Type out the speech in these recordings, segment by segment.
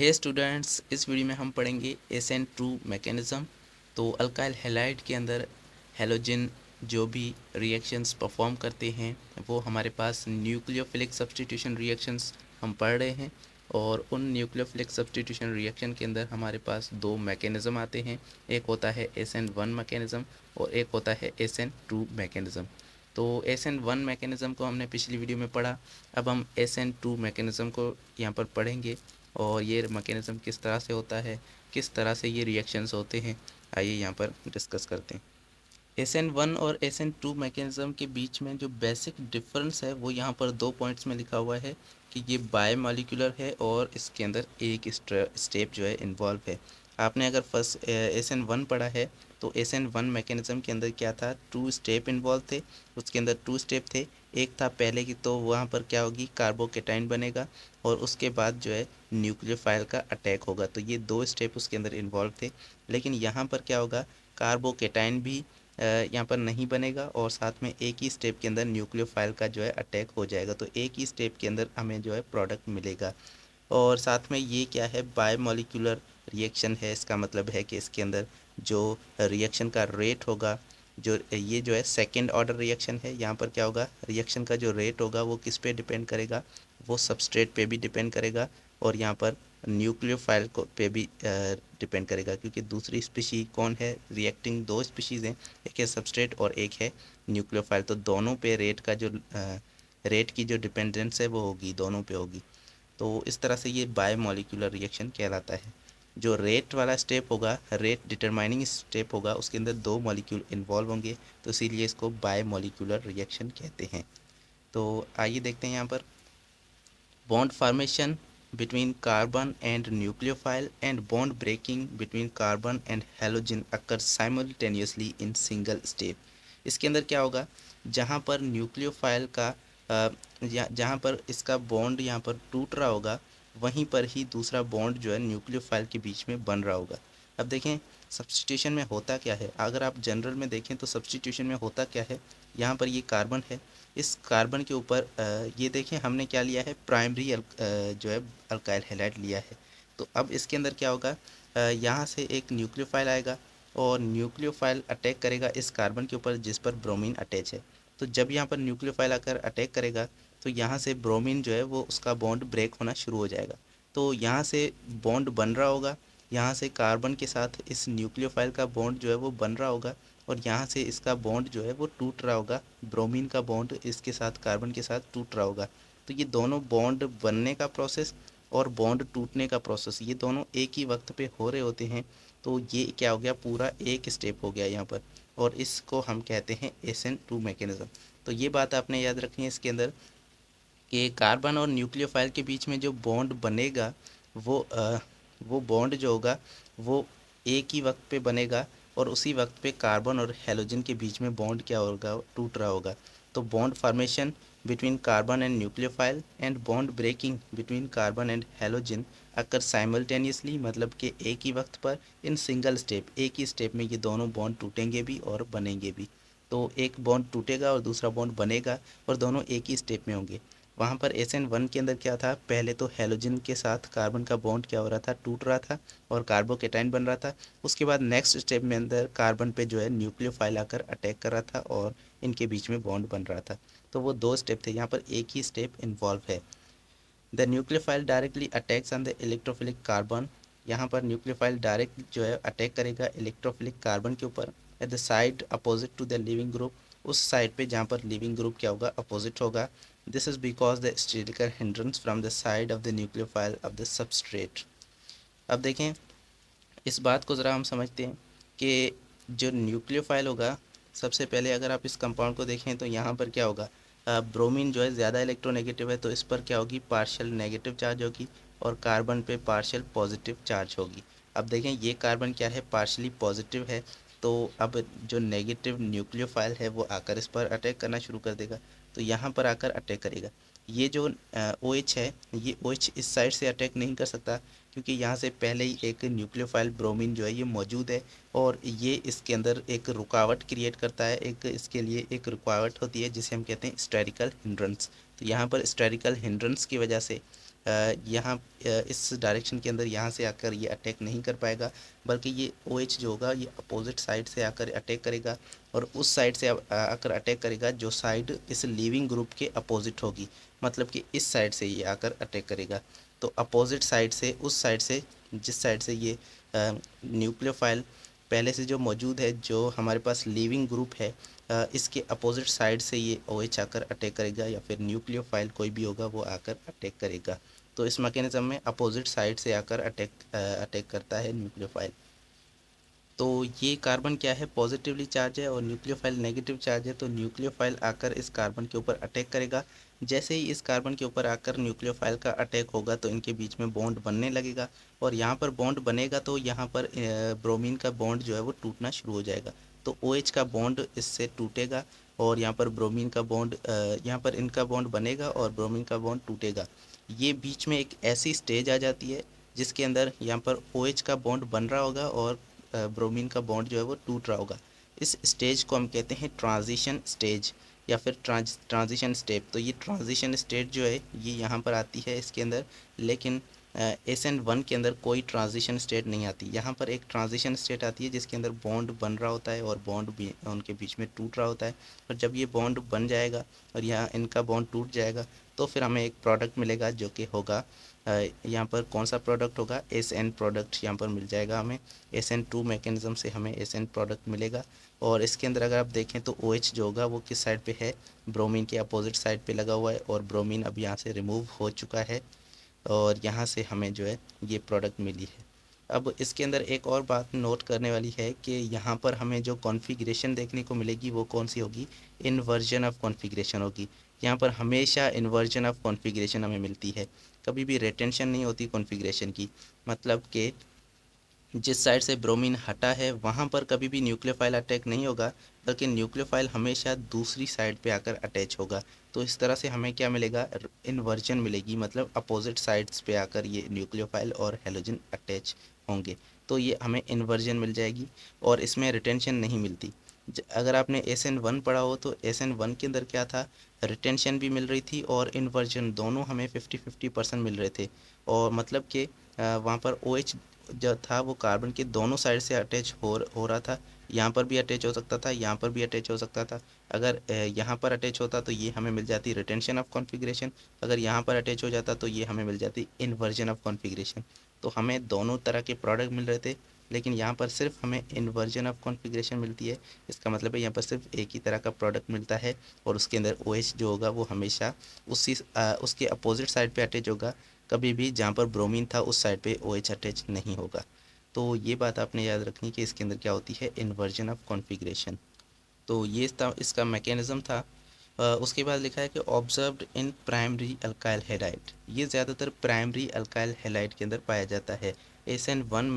हे students, इस video में हम पढ़ेंगे SN2 मैकेनिज़्म। तो अल्काइल हैलाइड के अंदर हेलोजन जो भी रिएक्शंस परफॉर्म करते हैं वो हमारे पास न्यूक्लियोफिलिक सब्स्टिट्यूशन रिएक्शंस हम पढ़ रहे हैं। और उन न्यूक्लियोफिलिक सब्स्टिट्यूशन रिएक्शन के अंदर हमारे पास दो मैकेनिज़्म आते हैं। एक होता है SN1 मैकेनिज़्म और एक होता है SN2 मैकेनिज़्म। तो SN1 मैकेनिज़्म को हमने पिछली वीडियो में पढ़ा। अब हम SN2 मैकेनिज़्म को यहाँ पर पढ़ेंगे और ये मैकेनिज़्म किस तरह से होता है, किस तरह से ये रिएक्शंस होते हैं, आइए यहाँ पर डिस्कस करते हैं। SN1 और SN2 मैकेनिज़्म के बीच में जो बेसिक डिफरेंस है वो यहाँ पर 2 पॉइंट्स में लिखा हुआ है कि ये बायोमॉलिक्यूलर है और इसके अंदर एक स्टेप जो है इन्वॉल्व है। आपने अगर फर्स्ट SN1 पढ़ा है तो SN1 मैकेनिज़्म के अंदर क्या था, 2 स्टेप इन्वॉल्व थे। उसके अंदर 2 स्टेप थे। एक था पहले की, तो वहाँ पर क्या होगी, कार्बोकेटाइन बनेगा और उसके बाद जो है न्यूक्लियोफाइल का अटैक होगा। तो ये 2 स्टेप उसके अंदर इन्वॉल्व थे। लेकिन यहाँ पर क्या होगा, कार्बोकेटाइन भी यहाँ पर नहीं बनेगा और साथ में एक ही स्टेप के अंदर न्यूक्लियोफाइल का जो है अटैक हो जाएगा। तो एक ही स्टेप के अंदर हमें जो है प्रोडक्ट मिलेगा। और साथ में ये क्या है, बायोमॉलिक्यूलर रिएक्शन है। इसका मतलब है कि इसके अंदर जो रिएक्शन का रेट होगा, जो ये जो है सेकेंड ऑर्डर रिएक्शन है, यहाँ पर क्या होगा, रिएक्शन का जो रेट होगा वो किस पे डिपेंड करेगा, वो सबस्ट्रेट पे भी डिपेंड करेगा और यहाँ पर न्यूक्लियोफाइल को पे भी डिपेंड करेगा। क्योंकि दूसरी स्पीशी कौन है, रिएक्टिंग दो स्पीशीज़ हैं, एक है सबस्ट्रेट और एक है न्यूक्लियोफाइल। तो दोनों पे रेट का जो रेट की जो डिपेंडेंस है वो होगी, दोनों पे होगी। तो इस तरह से ये बायोमॉलिक्यूलर रिएक्शन कहलाता है। जो रेट वाला स्टेप होगा, रेट डिटरमाइनिंग स्टेप होगा, उसके अंदर 2 मॉलिक्यूल इन्वॉल्व होंगे, तो इसीलिए इसको बायोमॉलिक्यूलर रिएक्शन कहते हैं। तो आइए देखते हैं यहाँ पर bond formation between carbon and nucleophile and bond breaking between carbon and halogen occurs simultaneously in single step। इसके अंदर क्या होगा, जहाँ पर न्यूक्लियोफाइल का जहाँ पर इसका बॉन्ड यहाँ पर टूट रहा होगा, वहीं पर ही दूसरा बॉन्ड जो है न्यूक्लियोफाइल के बीच में बन रहा होगा। अब देखें सब्स्टिट्यूशन में होता क्या है, अगर आप जनरल में देखें तो सब्स्टिट्यूशन में होता क्या है, यहाँ पर ये कार्बन है, इस कार्बन के ऊपर ये देखें हमने क्या लिया है, प्राइमरी जो है अल्काइल हैलाइड लिया है। तो अब इसके अंदर क्या होगा, यहाँ से एक न्यूक्लियोफाइल आएगा और न्यूक्लियोफाइल अटैक करेगा इस कार्बन के ऊपर जिस पर ब्रोमीन अटैच है। तो जब यहाँ पर न्यूक्लियोफाइल आकर अटैक करेगा तो यहाँ से ब्रोमीन जो है वो उसका बॉन्ड ब्रेक होना शुरू हो जाएगा। तो यहाँ से बॉन्ड बन रहा होगा, यहाँ से कार्बन के साथ इस न्यूक्लियोफाइल का बॉन्ड जो है वो बन रहा होगा और यहाँ से इसका बॉन्ड जो है वो टूट रहा होगा, ब्रोमीन का बॉन्ड इसके साथ कार्बन के साथ टूट रहा होगा। तो ये दोनों बॉन्ड बनने का प्रोसेस और बॉन्ड टूटने का प्रोसेस, ये दोनों एक ही वक्त पे हो रहे होते हैं। तो ये क्या हो गया, पूरा एक स्टेप हो गया यहाँ पर, और इसको हम कहते हैं SN2 मैकेनिज़्म। तो ये बात आपने याद रखनी है इसके अंदर कि कार्बन और न्यूक्लियोफाइल के बीच में जो बॉन्ड बनेगा वो बॉन्ड जो होगा वो एक ही वक्त पे बनेगा और उसी वक्त पे कार्बन और हेलोजन के बीच में बॉन्ड क्या होगा, टूट रहा होगा। तो bond formation between carbon and nucleophile and bond breaking between carbon and halogen occur simultaneously, मतलब कि एक ही वक्त पर, इन सिंगल स्टेप, एक ही स्टेप में ये दोनों बॉन्ड टूटेंगे भी और बनेंगे भी। तो एक बॉन्ड टूटेगा और दूसरा बॉन्ड बनेगा और दोनों एक ही स्टेप में होंगे। वहाँ पर SN1 के अंदर क्या था, पहले तो हेलोजन के साथ कार्बन का बॉन्ड क्या हो रहा था, टूट रहा था और कार्बोकेटाइन बन रहा था। उसके बाद नेक्स्ट स्टेप में अंदर कार्बन पे जो है न्यूक्लियोफाइल आकर अटैक कर रहा था और इनके बीच में बॉन्ड बन रहा था। तो वो 2 स्टेप थे, यहाँ पर एक ही स्टेप इन्वॉल्व है। The nucleophile directly attacks on the electrophilic carbon. यहाँ पर न्यूक्लियोफाइल डायरेक्ट जो है अटैक करेगा इलेक्ट्रोफिलिक कार्बन के ऊपर at the side opposite to the leaving group, उस साइड पे जहाँ पर लिविंग ग्रुप क्या होगा, अपोजिट होगा। This is because the sterical hindrance from the side of the nucleophile of the substrate. अब देखें इस बात को ज़रा हम समझते हैं कि जो न्यूक्लियोफाइल होगा, सबसे पहले अगर आप इस कंपाउंड को देखें तो यहाँ पर क्या होगा, ब्रोमीन जो है ज़्यादा इलेक्ट्रोनेगेटिव है, तो इस पर क्या होगी, पार्शियल नेगेटिव चार्ज होगी और कार्बन पे पार्शियल पॉजिटिव चार्ज होगी। अब देखें ये कार्बन क्या है, पार्शियली पॉजिटिव है। तो अब जो नेगेटिव न्यूक्लियोफाइल है वो आकर इस पर अटैक करना शुरू कर देगा, तो यहाँ पर आकर अटैक करेगा। ये जो OH है, ये OH इस साइड से अटैक नहीं कर सकता क्योंकि यहाँ से पहले ही एक न्यूक्लियोफाइल ब्रोमीन जो है ये मौजूद है और ये इसके अंदर एक रुकावट क्रिएट करता है, एक इसके लिए एक रुकावट होती है जिसे हम कहते हैं स्टेरिकल हिंड्रेंस। तो यहाँ पर स्टेरिकल हिंड्रेंस की वजह से यहाँ इस डायरेक्शन के अंदर यहाँ से आकर ये अटैक नहीं कर पाएगा, बल्कि ये OH जो होगा ये अपोजिट साइड से आकर अटैक करेगा, और उस साइड से आकर अटैक करेगा जो साइड इस लीविंग ग्रुप के अपोजिट होगी, मतलब कि इस साइड से ये आकर अटैक करेगा। तो अपोजिट साइड से, उस साइड से जिस साइड से ये न्यूक्लियोफाइल पहले से जो मौजूद है, जो हमारे पास लीविंग ग्रुप है, इसके अपोजिट साइड से ये OH आकर अटैक करेगा, या फिर न्यूक्लियोफाइल कोई भी होगा वो आकर अटैक करेगा। तो इस मैकेनिज्म में अपोजिट साइड से आकर अटैक करता है न्यूक्लियोफाइल। तो ये कार्बन क्या है, पॉजिटिवली चार्ज है, और न्यूक्लियोफाइल नेगेटिव चार्ज है। तो न्यूक्लियोफाइल आकर इस कार्बन के ऊपर अटैक करेगा। जैसे ही इस कार्बन के ऊपर आकर न्यूक्लियोफाइल का अटैक होगा तो इनके बीच में बॉन्ड बनने लगेगा, और यहाँ पर बॉन्ड बनेगा तो यहाँ पर ब्रोमीन का बॉन्ड जो है वो टूटना शुरू हो जाएगा। तो OH का बॉन्ड इससे टूटेगा, और यहाँ पर ब्रोमीन का बॉन्ड, यहाँ पर इनका बॉन्ड बनेगा और ब्रोमीन का बॉन्ड टूटेगा। ये बीच में एक ऐसी स्टेज आ जाती है जिसके अंदर यहाँ पर OH का बॉन्ड बन रहा होगा और ब्रोमीन का बॉन्ड जो है वो टूट रहा होगा। इस स्टेज को हम कहते हैं ट्रांजिशन स्टेज, या फिर ट्रांजिशन स्टेप। तो ये ट्रांजिशन स्टेज जो है ये यहाँ पर आती है इसके अंदर, लेकिन SN1 के अंदर कोई ट्रांजिशन स्टेट नहीं आती। यहाँ पर एक ट्रांजिशन स्टेट आती है जिसके अंदर बॉन्ड बन रहा होता है और बॉन्ड भी उनके बीच में टूट रहा होता है। और जब ये बॉन्ड बन जाएगा और यहाँ इनका बॉन्ड टूट जाएगा तो फिर हमें एक प्रोडक्ट मिलेगा जो कि होगा, यहाँ पर कौन सा प्रोडक्ट होगा, SN प्रोडक्ट यहाँ पर मिल जाएगा हमें। SN2 मैकेनिज़्म से हमें SN प्रोडक्ट मिलेगा। और इसके अंदर अगर आप देखें तो OH जो होगा वो किस साइड पे है, ब्रोमीन के अपोजिट साइड पे लगा हुआ है, और ब्रोमीन अब यहाँ से रिमूव हो चुका है, और यहाँ से हमें जो है ये प्रोडक्ट मिली है। अब इसके अंदर एक और बात नोट करने वाली है कि यहाँ पर हमें जो कॉन्फ़िगरेशन देखने को मिलेगी वो कौन सी होगी, इन्वर्जन ऑफ कॉन्फ़िगरेशन होगी। यहाँ पर हमेशा इन्वर्जन ऑफ कॉन्फ़िगरेशन हमें मिलती है, कभी भी रिटेंशन नहीं होती कॉन्फ़िगरेशन की। मतलब कि जिस साइड से ब्रोमीन हटा है वहाँ पर कभी भी न्यूक्लियोफाइल अटैक नहीं होगा, बल्कि न्यूक्लियोफाइल हमेशा दूसरी साइड पे आकर अटैच होगा। तो इस तरह से हमें क्या मिलेगा, इन्वर्जन मिलेगी, मतलब अपोजिट साइड्स पे आकर ये न्यूक्लियोफाइल और हेलोजन अटैच होंगे। तो ये हमें इन्वर्जन मिल जाएगी, और इसमें रिटेंशन नहीं मिलती। अगर आपने SN1 पढ़ा हो तो SN1 के अंदर क्या था, रिटेंशन भी मिल रही थी और इन्वर्जन, दोनों हमें 50-50% मिल रहे थे। और मतलब कि वहाँ पर OH जो था वो कार्बन के दोनों साइड से अटैच हो रहा था। यहाँ पर भी अटैच हो सकता था, यहाँ पर भी अटैच हो सकता था। अगर यहाँ पर अटैच होता तो ये हमें मिल जाती रिटेंशन ऑफ कॉन्फ़िगरेशन, अगर यहाँ पर अटैच हो जाता तो ये हमें मिल जाती इन्वर्जन ऑफ कॉन्फ़िगरेशन। तो हमें दोनों तरह के प्रोडक्ट मिल रहे थे, लेकिन यहाँ पर सिर्फ हमें इन्वर्जन ऑफ कॉन्फ़िगरेशन मिलती है। इसका मतलब है यहाँ पर सिर्फ एक ही तरह का प्रोडक्ट मिलता है, और उसके अंदर OH जो होगा वो हमेशा उसके अपोजिट साइड पे अटैच होगा। कभी भी जहाँ पर ब्रोमीन था उस साइड पे OH अटैच नहीं होगा। तो ये बात आपने याद रखनी कि इसके अंदर क्या होती है, इन्वर्जन ऑफ कॉन्फ़िगरेशन। तो ये था इसका मैकेनिज़्म था। उसके बाद लिखा है कि observed in primary alkyl halide, ये ज़्यादातर प्राइमरी अल्काइल हैलाइड के अंदर पाया जाता है। SN1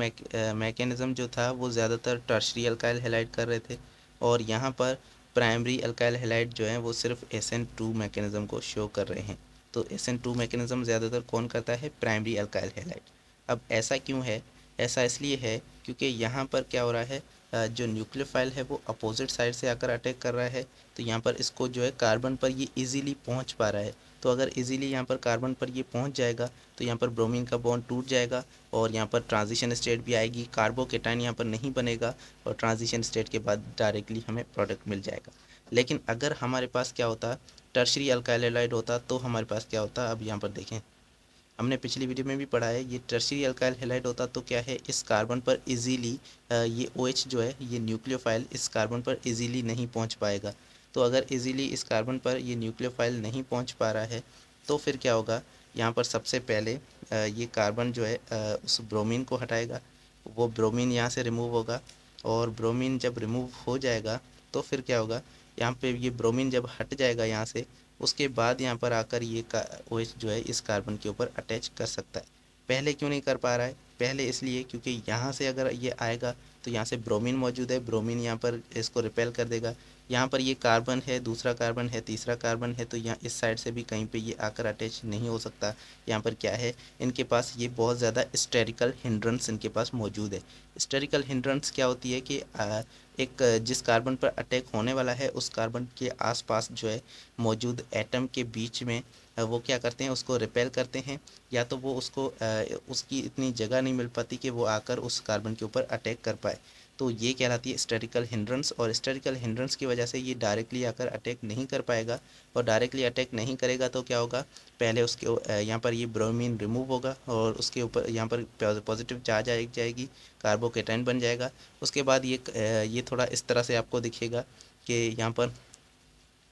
मैकेनिज़्म जो था वो ज़्यादातर टर्शरी अल्काइल हैलाइड कर रहे थे, और यहाँ पर प्राइमरी अल्काइल हैलाइड जो हैं वो सिर्फ SN2 मैकेनिज़्म को शो कर रहे हैं। तो SN2 मैकेनिज़्म ज़्यादातर कौन करता है, प्राइमरी अल्काइल हैलाइड। अब ऐसा क्यों है, ऐसा इसलिए है क्योंकि यहाँ पर क्या हो रहा है, जो न्यूक्लियोफाइल है वो अपोजिट साइड से आकर अटैक कर रहा है। तो यहाँ पर इसको जो है कार्बन पर ये इजीली पहुँच पा रहा है। तो अगर इजीली यहाँ पर कार्बन पर ये पहुँच जाएगा तो यहाँ पर ब्रोमीन का बॉन्ड टूट जाएगा, और यहाँ पर ट्रांजिशन स्टेट भी आएगी, कार्बोकेटाइन यहाँ पर नहीं बनेगा, और ट्रांजिशन स्टेट के बाद डायरेक्टली हमें प्रोडक्ट मिल जाएगा। लेकिन अगर हमारे पास क्या होता, टर्शरी अल्काइल हैलाइड होता, तो हमारे पास क्या होता, अब यहाँ पर देखें, हमने पिछली वीडियो में भी पढ़ा है, ये टर्शियरी अल्काइल हैलाइड होता तो क्या है, इस कार्बन पर इजीली ये OH जो है, ये न्यूक्लियोफाइल इस कार्बन पर इजीली नहीं पहुंच पाएगा। तो अगर इजीली इस कार्बन पर ये न्यूक्लियोफाइल नहीं पहुंच पा रहा है तो फिर क्या होगा, यहाँ पर सबसे पहले ये कार्बन जो है उस ब्रोमीन को हटाएगा, वो ब्रोमीन यहाँ से रिमूव होगा, और ब्रोमीन जब रिमूव हो जाएगा तो फिर क्या होगा, यहाँ पे ये ब्रोमीन जब हट जाएगा यहाँ से, उसके बाद यहाँ पर आकर ये OH जो है इस कार्बन के ऊपर अटैच कर सकता है। पहले क्यों नहीं कर पा रहा है, पहले इसलिए क्योंकि यहाँ से अगर ये आएगा तो यहाँ से ब्रोमीन मौजूद है, ब्रोमीन यहाँ पर इसको रिपेल कर देगा। यहाँ पर ये कार्बन है, दूसरा कार्बन है, तीसरा कार्बन है, तो यहाँ इस साइड से भी कहीं पे ये आकर अटैच नहीं हो सकता। यहाँ पर क्या है, इनके पास ये बहुत ज़्यादा स्टेरिकल हिंड्रेंस इनके पास मौजूद है। स्टेरिकल हिंड्रेंस क्या होती है कि एक जिस कार्बन पर अटैक होने वाला है उस कार्बन के आसपास जो है मौजूद एटम के बीच में वो क्या करते हैं, उसको रिपेल करते हैं, या तो वो उसको उसकी इतनी जगह नहीं मिल पाती कि वो आकर उस कार्बन के ऊपर अटैक कर पाए। तो ये कहलाती है स्टेरिकल हिंड्रेंस, और स्टेरिकल हिंड्रेंस की वजह से ये डायरेक्टली आकर अटैक नहीं कर पाएगा। और डायरेक्टली अटैक नहीं करेगा तो क्या होगा, पहले उसके यहाँ पर ये ब्रोमीन रिमूव होगा और उसके ऊपर यहाँ पर पॉजिटिव चार्ज आ जाएगी, कार्बोकेटाइन बन जाएगा। उसके बाद ये थोड़ा इस तरह से आपको दिखेगा कि यहाँ पर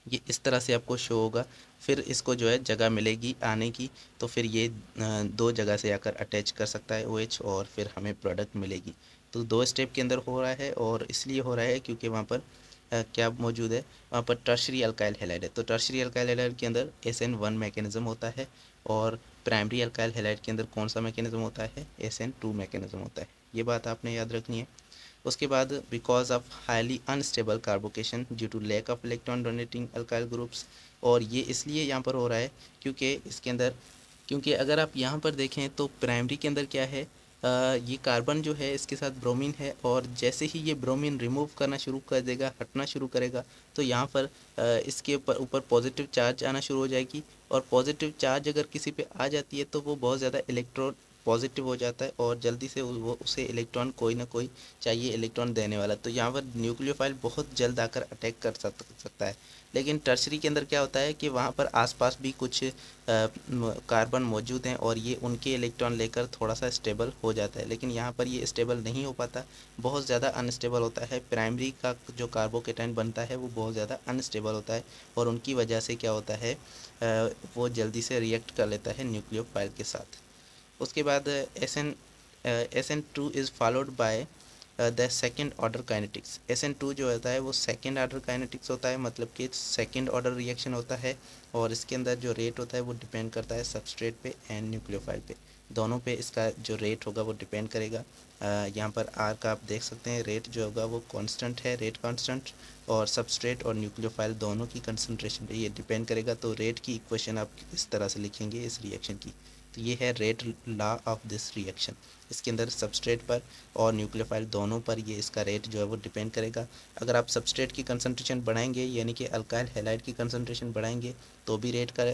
ये इस तरह से आपको शो होगा। फिर इसको जो है जगह मिलेगी आने की, तो फिर ये दो जगह से आकर अटैच कर सकता है OH, और फिर हमें प्रोडक्ट मिलेगी। तो दो स्टेप के अंदर हो रहा है, और इसलिए हो रहा है क्योंकि वहाँ पर क्या मौजूद है, वहाँ पर टर्शरी अल्काइल हैलाइड है। तो टर्शरी अल्काइल हैलाइड के अंदर SN1 मैकेनिज़्म होता है, और प्राइमरी अल्काइल हैलाइड के अंदर कौन सा मैकेनिज़्म होता है, SN2 मैकेनिज़्म होता है। ये बात आपने याद रखनी है। उसके बाद because of highly unstable carbocation due to lack of electron donating alkyl groups, और ये इसलिए यहाँ पर हो रहा है क्योंकि इसके अंदर, क्योंकि अगर आप यहाँ पर देखें तो प्राइमरी के अंदर क्या है, ये कार्बन जो है इसके साथ ब्रोमीन है, और जैसे ही ये ब्रोमीन रिमूव करना शुरू कर देगा, हटना शुरू करेगा, तो यहाँ पर इसके ऊपर पॉजिटिव चार्ज आना शुरू हो जाएगी। और पॉजिटिव चार्ज अगर किसी पे आ जाती है तो वो बहुत ज़्यादा इलेक्ट्रॉन पॉजिटिव हो जाता है, और जल्दी से वो उसे इलेक्ट्रॉन कोई ना कोई चाहिए इलेक्ट्रॉन देने वाला, तो यहाँ पर न्यूक्लियोफाइल बहुत जल्द आकर अटैक कर सकता है। लेकिन टर्शरी के अंदर क्या होता है कि वहाँ पर आसपास भी कुछ कार्बन मौजूद हैं, और ये उनके इलेक्ट्रॉन लेकर थोड़ा सा स्टेबल हो जाता है, लेकिन यहाँ पर ये स्टेबल नहीं हो पाता, बहुत ज़्यादा अनस्टेबल होता है। प्राइमरी का जो कार्बोकेटाइन बनता है वो बहुत ज़्यादा अनस्टेबल होता है, और उनकी वजह से क्या होता है, वो जल्दी से रिएक्ट कर लेता है न्यूक्लियोफाइल के साथ। उसके बाद SN2 is followed by the second order kinetics. SN2 जो होता है वो सेकेंड ऑर्डर काइनेटिक्स होता है, मतलब कि सेकेंड ऑर्डर रिएक्शन होता है, और इसके अंदर जो रेट होता है वो डिपेंड करता है सबस्ट्रेट पे एंड न्यूक्लियोफाइल पे, दोनों पे इसका जो रेट होगा वो डिपेंड करेगा। यहाँ पर R का आप देख सकते हैं, रेट जो होगा वो कांस्टेंट है, रेट कांस्टेंट, और सबस्ट्रेट और न्यूक्लियोफाइल दोनों की कंसंट्रेशन पे ये डिपेंड करेगा। तो रेट की इक्वेशन आप इस तरह से लिखेंगे इस रिएक्शन की, तो ये है rate law of this reaction. इसके अंदर सबस्ट्रेट पर और न्यूक्लियोफाइल दोनों पर ये इसका रेट जो है वो डिपेंड करेगा। अगर आप सबस्ट्रेट की कंसंट्रेशन बढ़ाएंगे, यानी कि अल्काइल हैलाइड की कंसंट्रेशन बढ़ाएंगे, तो भी रेट का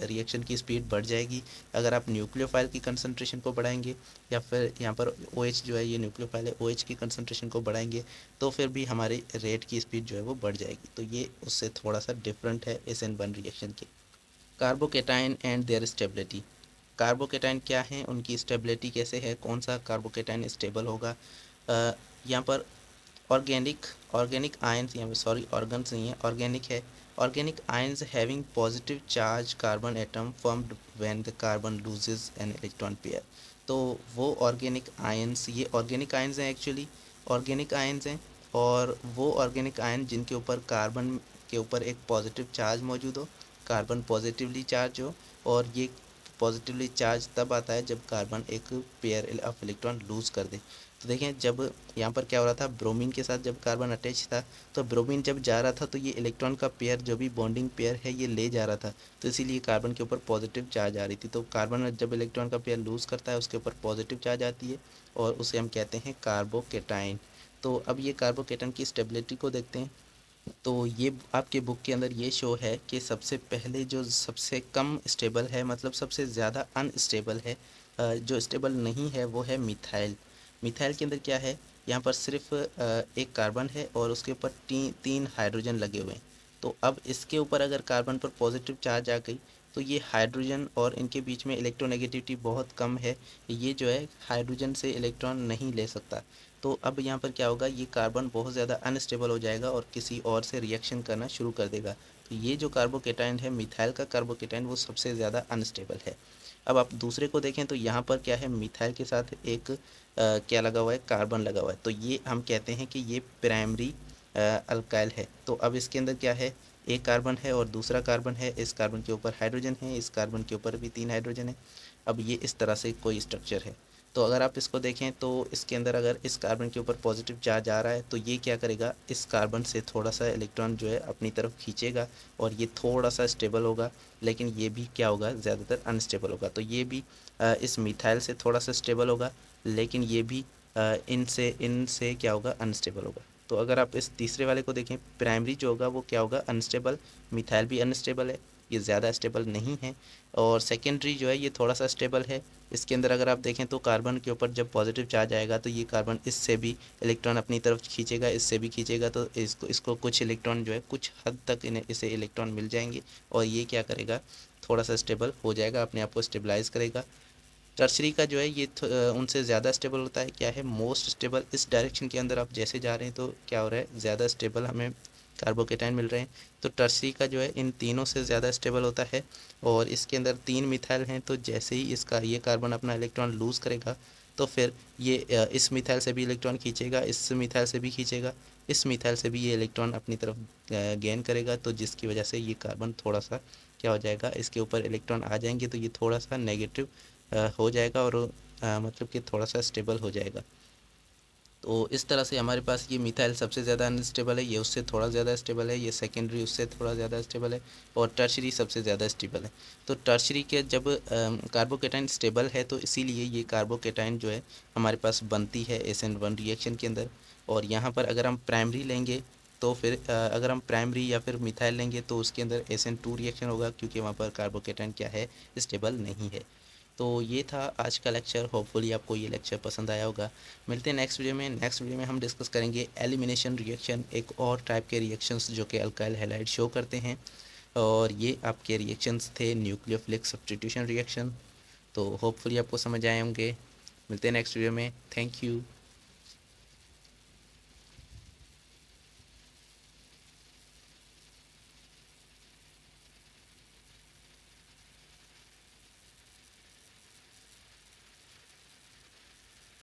रिएक्शन की स्पीड बढ़ जाएगी। अगर आप न्यूक्लियोफाइल की कंसंट्रेशन को बढ़ाएंगे, या फिर यहाँ पर OH जो है ये न्यूक्लियोफाइल है, OH की कंसंट्रेशन को बढ़ाएंगे, तो फिर भी हमारी रेट की स्पीड जो है वो बढ़ जाएगी। तो ये उससे थोड़ा सा डिफरेंट है SN1 रिएक्शन के। Carbocation and there stability. Carbocation क्या है, उनकी स्टेबिलिटी कैसे है, कौन सा कार्बोकेटाइन स्टेबल होगा। यहाँ पर ऑर्गेनिक आयंस, यहाँ पे सॉरी ऑर्गन्स नहीं है, ऑर्गेनिक है। Organic ions having positive charge carbon atom formed when the carbon loses an electron pair. तो वो ऑर्गेनिक आयंस, ये ऑर्गेनिक आयंस हैं एक्चुअली, ऑर्गेनिक आयंस हैं, और वो ऑर्गेनिक आयन जिनके ऊपर कार्बन के ऊपर एक पॉजिटिव चार्ज मौजूद हो, कार्बन पॉजिटिवली चार्ज हो, और ये पॉजिटिवली चार्ज तब आता है जब कार्बन एक पेयर ऑफ इलेक्ट्रॉन लूज़ कर दे। तो देखें, जब यहाँ पर क्या हो रहा था, ब्रोमीन के साथ जब कार्बन अटैच था, तो ब्रोमीन जब जा रहा था तो ये इलेक्ट्रॉन का पेयर जो भी बॉन्डिंग पेयर है ये ले जा रहा था, तो इसीलिए कार्बन के ऊपर पॉजिटिव चार्ज आ रही थी। तो कार्बन जब इलेक्ट्रॉन का पेयर लूज़ करता है उसके ऊपर पॉजिटिव चार्ज आती है, और उसे हम कहते हैं कार्बोकेटाइन। तो अब ये कार्बोकेटाइन की स्टेबिलिटी को देखते हैं। तो ये आपके बुक के अंदर ये शो है कि सबसे पहले जो सबसे कम स्टेबल है, मतलब सबसे ज़्यादा अनस्टेबल है, जो स्टेबल नहीं है वो है मिथाइल। मिथाइल के अंदर क्या है, यहाँ पर सिर्फ एक कार्बन है और उसके ऊपर तीन हाइड्रोजन लगे हुए हैं। तो अब इसके ऊपर अगर कार्बन पर पॉजिटिव चार्ज आ गई तो ये हाइड्रोजन और इनके बीच में इलेक्ट्रोनेगेटिविटी बहुत कम है, ये जो है हाइड्रोजन से इलेक्ट्रॉन नहीं ले सकता। तो अब यहाँ पर क्या होगा, ये कार्बन बहुत ज़्यादा अनस्टेबल हो जाएगा और किसी और से रिएक्शन करना शुरू कर देगा। तो ये जो कार्बोकेटाइन है, मिथाइल का कार्बोकेटाइन, वो सबसे ज़्यादा अनस्टेबल है। अब आप दूसरे को देखें तो यहाँ पर क्या है, मिथाइल के साथ एक क्या लगा हुआ है, कार्बन लगा हुआ है, तो ये हम कहते हैं कि ये प्राइमरी अल्काइल है। तो अब इसके अंदर क्या है, एक कार्बन है और दूसरा कार्बन है, इस कार्बन के ऊपर हाइड्रोजन है, इस कार्बन के ऊपर भी 3 हाइड्रोजन है। अब ये इस तरह से कोई स्ट्रक्चर है। तो अगर आप इसको देखें तो इसके अंदर अगर इस कार्बन के ऊपर पॉजिटिव चार्ज आ रहा है तो ये क्या करेगा, इस कार्बन से थोड़ा सा इलेक्ट्रॉन जो है अपनी तरफ खींचेगा और ये थोड़ा सा स्टेबल होगा, लेकिन ये भी क्या होगा, ज़्यादातर अनस्टेबल होगा। तो ये भी इस मिथाइल से थोड़ा सा स्टेबल होगा, लेकिन ये भी इनसे क्या होगा, अनस्टेबल होगा। तो अगर आप इस तीसरे वाले को देखें, प्राइमरी जो होगा वो क्या होगा, अनस्टेबल। मिथाइल भी अनस्टेबल है, ये ज़्यादा स्टेबल नहीं है। और सेकेंडरी जो है ये थोड़ा सा स्टेबल है। इसके अंदर अगर आप देखें तो कार्बन के ऊपर जब पॉजिटिव चार्ज आएगा तो ये कार्बन इससे भी इलेक्ट्रॉन अपनी तरफ खींचेगा, इससे भी खींचेगा, तो इसको कुछ इलेक्ट्रॉन जो है कुछ हद तक इसे इलेक्ट्रॉन मिल जाएंगे और ये क्या करेगा, थोड़ा सा स्टेबल हो जाएगा, अपने आप को स्टेबलाइज करेगा। टर्शरी का जो है ये उनसे ज़्यादा स्टेबल होता है, क्या है, मोस्ट स्टेबल। इस डायरेक्शन के अंदर आप जैसे जा रहे हैं तो क्या हो रहा है, ज़्यादा स्टेबल हमें कार्बोकेटाइन मिल रहे हैं। तो टर्शरी का जो है इन तीनों से ज़्यादा स्टेबल होता है। और इसके अंदर 3 मिथाइल हैं, तो जैसे ही इसका ये कार्बन अपना इलेक्ट्रॉन लूज़ करेगा तो फिर ये इस मिथाइल से भी इलेक्ट्रॉन खींचेगा, इस मिथाइल से भी खींचेगा, इस मिथाइल से भी ये इलेक्ट्रॉन अपनी तरफ गेन करेगा, तो जिसकी वजह से ये कार्बन थोड़ा सा क्या हो जाएगा, इसके ऊपर इलेक्ट्रॉन आ जाएंगे तो ये थोड़ा सा नेगेटिव हो जाएगा और मतलब कि थोड़ा सा स्टेबल हो जाएगा। तो इस तरह से हमारे पास ये मिथाइल सबसे ज़्यादा अनस्टेबल है, ये उससे थोड़ा ज़्यादा स्टेबल है, ये सेकेंडरी उससे थोड़ा ज़्यादा स्टेबल है, और टर्शरी सबसे ज़्यादा स्टेबल है। तो टर्शरी के जब कार्बोकेटाइन स्टेबल है तो इसीलिए ये कार्बोकेटाइन जो है हमारे पास बनती है SN1 रिएक्शन के अंदर। और यहाँ पर अगर हम प्राइमरी लेंगे तो फिर अगर हम प्राइमरी या फिर मिथाइल लेंगे तो उसके अंदर SN2 रिएक्शन होगा, क्योंकि वहाँ पर कार्बोकेटाइन क्या है, स्टेबल नहीं है। तो ये था आज का लेक्चर। होपफुली आपको ये लेक्चर पसंद आया होगा। मिलते हैं नेक्स्ट वीडियो में। नेक्स्ट वीडियो में हम डिस्कस करेंगे एलिमिनेशन रिएक्शन, एक और टाइप के रिएक्शंस जो कि अल्काइल हैलाइड शो करते हैं। और ये आपके रिएक्शंस थे न्यूक्लियोफिलिक सब्स्टिट्यूशन रिएक्शन। तो होपफुली आपको समझ आए होंगे। मिलते हैं नेक्स्ट वीडियो में। Thank you.